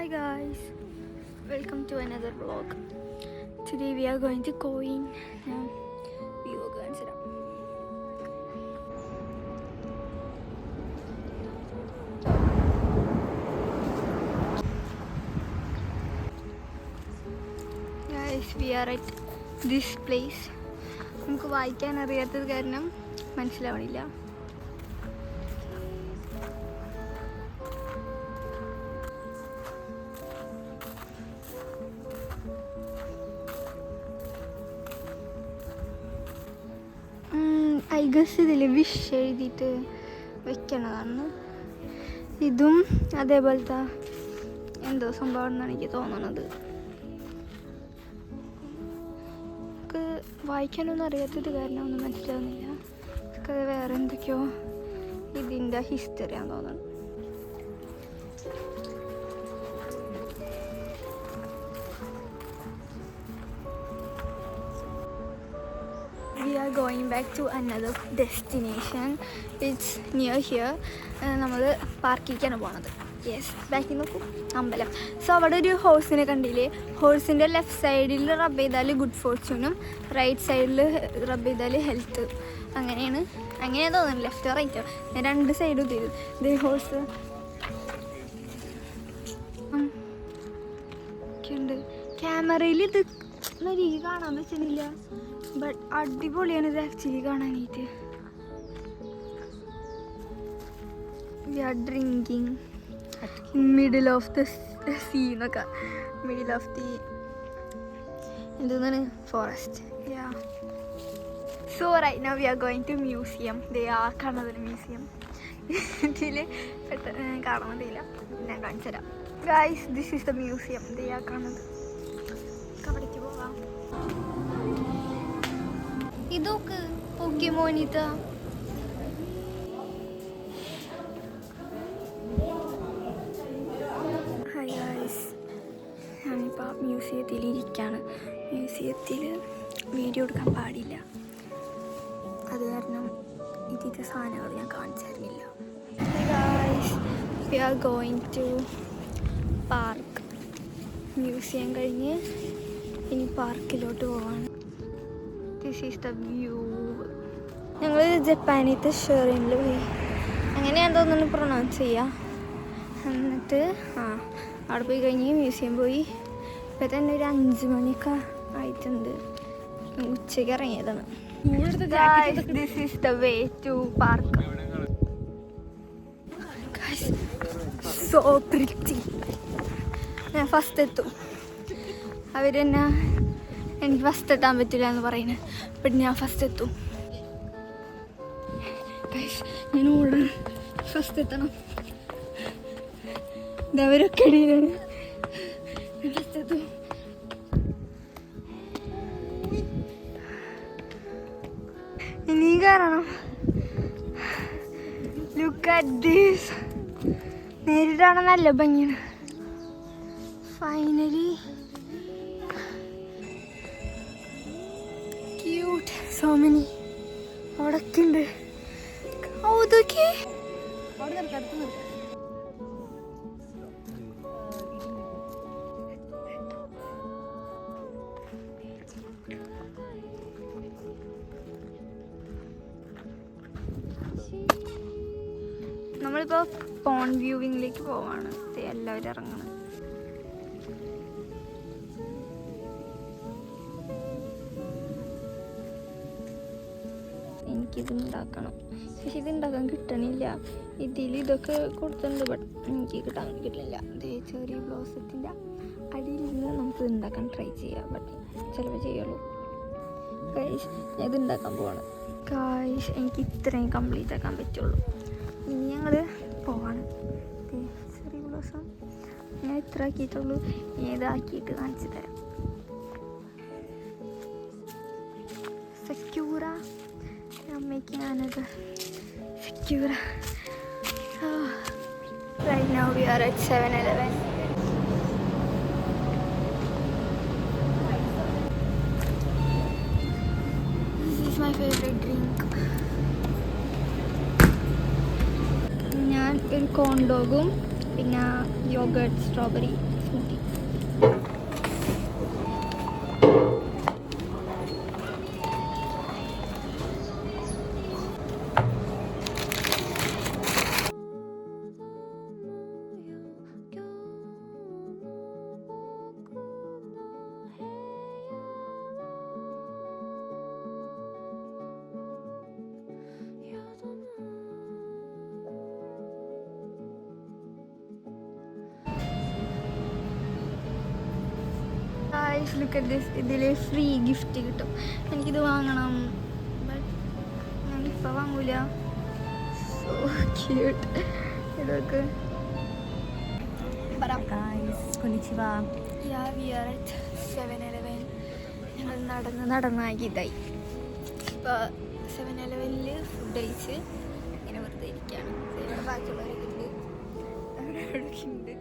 Hi guys, welcome to another vlog. Today we are going to Coin. View കാണിച്ചു തരാം. Guys, we are at this place. നമുക്ക് വായിക്കാൻ അറിയാത്തത് കാരണം മനസ്സിലാവണില്ല. ഐ ഗസ് ഇതിൽ വിഷ് എഴുതിയിട്ട് വെക്കണതാണ്. ഇതും അതേപോലത്തെ എന്തോ സംഭവം എന്നാണ് എനിക്ക് തോന്നണത്. നമുക്ക് വായിക്കാനൊന്നും അറിയാത്തത് കാരണം ഒന്നും മനസ്സിലാവുന്നില്ല. നമുക്ക് വേറെ എന്തൊക്കെയോ ഇതിൻ്റെ ഹിസ്റ്ററിയാന്ന് തോന്നുന്നു. We are going back to another destination. It's near here. നമ്മൾ പാർക്കിലേക്കാണ് പോണത്. യെസ്, ബാക്കിൽ നോക്കും അമ്പലം. സോ അവിടെ ഒരു ഹോഴ്സിനെ കണ്ടില്ലേ? ഹോഴ്സിൻ്റെ ലെഫ്റ്റ് സൈഡിൽ റബ്ബ് ചെയ്താൽ ഗുഡ് ഫോർച്യൂണും റൈറ്റ് സൈഡിൽ റബ്ബ് ചെയ്താൽ ഹെൽത്ത്. അങ്ങനെയാണ് തോന്നുന്നു. ലെഫ്റ്റോ റൈറ്റോ ഞാൻ രണ്ട് സൈഡും തരും. ഇത് ഹോഴ്സ് ഉണ്ട്. ക്യാമറയിൽ ഇത് എനിക്ക് കാണാൻ പറ്റുന്നില്ല, ബട്ട് അടിപൊളിയാണ് ഇത് ആക്ച്വലി കാണാനായിട്ട്. We are drinking middle of the sea എന്നൊക്കെ, മിഡിൽ ഓഫ് ദി എന്താണ് forest. Yeah, so right now we are going to museum. ദേ ആ കാണുന്നതൊരു മ്യൂസിയം. ഇതിൽ പെട്ടെന്ന് കാണാൻ പറ്റില്ല, ഞാൻ കാണിച്ചു തരാം. Guys, this is the museum. ദേ ആ കാണുന്നത്. അവിടേക്ക് പോവാം. ഇതൊക്കെ പോക്കിമോനിത. ഹായ് ഗൈസ്, ഞാനിപ്പോൾ മ്യൂസിയത്തിലിരിക്കുകയാണ്. മ്യൂസിയത്തിൽ വീഡിയോ എടുക്കാൻ പാടില്ല, അത് കാരണം ഇതിൻ്റെ സാധനങ്ങൾ ഞാൻ കാണിച്ചു തരുന്നില്ല. Hi guys, we are going to park. Museum കഴിഞ്ഞ് ഇനി പാർക്കിലോട്ട് പോവാണ്. This is the view. ഞങ്ങൾ ജപ്പാനീത്തെ ഷെറിനിൽ പോയി, അങ്ങനെയാണ് തോന്നുന്നു പ്രൊണൗൺസ് ചെയ്യുക. എന്നിട്ട് അവിടെ പോയി കഴിഞ്ഞ് മ്യൂസിയം പോയി. ഇപ്പം തന്നെ ഒരു 5 മണിയൊക്കെ ആയിട്ടുണ്ട്. ഉച്ചയ്ക്ക് ഇറങ്ങിയതാണ്. This is the way to park. So pretty. ഞാൻ ഫസ്റ്റ് എത്തും. അവരെന്നാ എനിക്ക് ഫസ്റ്റ് എത്താൻ പറ്റില്ല എന്ന് പറയുന്നത്, ബട്ട് ഞാൻ ഫസ്റ്റ് എത്തും. ഞാൻ ഓടണം, ഫസ്റ്റ് എത്തണം. ഇതവരൊക്കെ ഇടയിലാണ്. ഞാൻ ഫസ്റ്റ് എത്തും. ഇനിയും കയറണം. Look at this. നേരിട്ടാണ് നല്ല ഭംഗിയാണ്. Finally cute. സോ മെനി അവിടൊക്കെ ഉണ്ട്. ഇതൊക്കെ നമ്മളിപ്പോൾ പോൺ വ്യൂവിങ്ങിലേക്ക് പോവാണ്. എല്ലാവരും ഇറങ്ങണം. എനിക്കിത് ഉണ്ടാക്കണം, പക്ഷെ ഇതുണ്ടാക്കാൻ കിട്ടണില്ല. ഇതൊക്കെ കൊടുത്തിട്ടുണ്ട്, ബട്ട് എനിക്ക് കിട്ടണില്ല. ചെറിയ ബ്ലൗസത്തിൻ്റെ അടിയിൽ നിന്ന് നമുക്ക് ഉണ്ടാക്കാൻ ട്രൈ ചെയ്യാം, ബട്ട് ചിലപ്പോൾ ചെയ്യുള്ളൂ. ഗൈസ്, ഞാൻ ഇത് ഉണ്ടാക്കാൻ പോവാണ്. ഗൈസ്, എനിക്ക് ഇത്രയും കംപ്ലീറ്റ് ആക്കാൻ പറ്റുള്ളൂ. ഇനി ഞങ്ങൾ പോവാണ്. ചെറിയ ബ്ലൗസം ഞാൻ ഇത്ര ആക്കിയിട്ടുള്ളൂ. ഇനി ഇതാക്കിയിട്ട് കാണിച്ചു തരാം. Secura. I'm making another Secura. Right now we are at 7-Eleven. This is my favorite drink. ഞാൻ ഒരു കോൺ ഡോഗും പിന്നെ yogurt strawberry look at this. ഇതിൽ ഫ്രീ ഗിഫ്റ്റ് കിട്ടും. എനിക്കിത് വാങ്ങണം, ബട്ട് ഞാനിപ്പോൾ വാങ്ങൂല. So cute. ഇതൊക്കെ ഞങ്ങൾ നടന്നാക്കിയതായി. ഇപ്പോൾ 7-Eleven ഫുഡ് കഴിച്ച് ഇങ്ങനെ വെറുതെ ഇരിക്കുകയാണ്. ഇവിടെ ബാക്കിയുള്ളവരൊക്കെ ഉണ്ട്, അവിടെ ഉണ്ട്.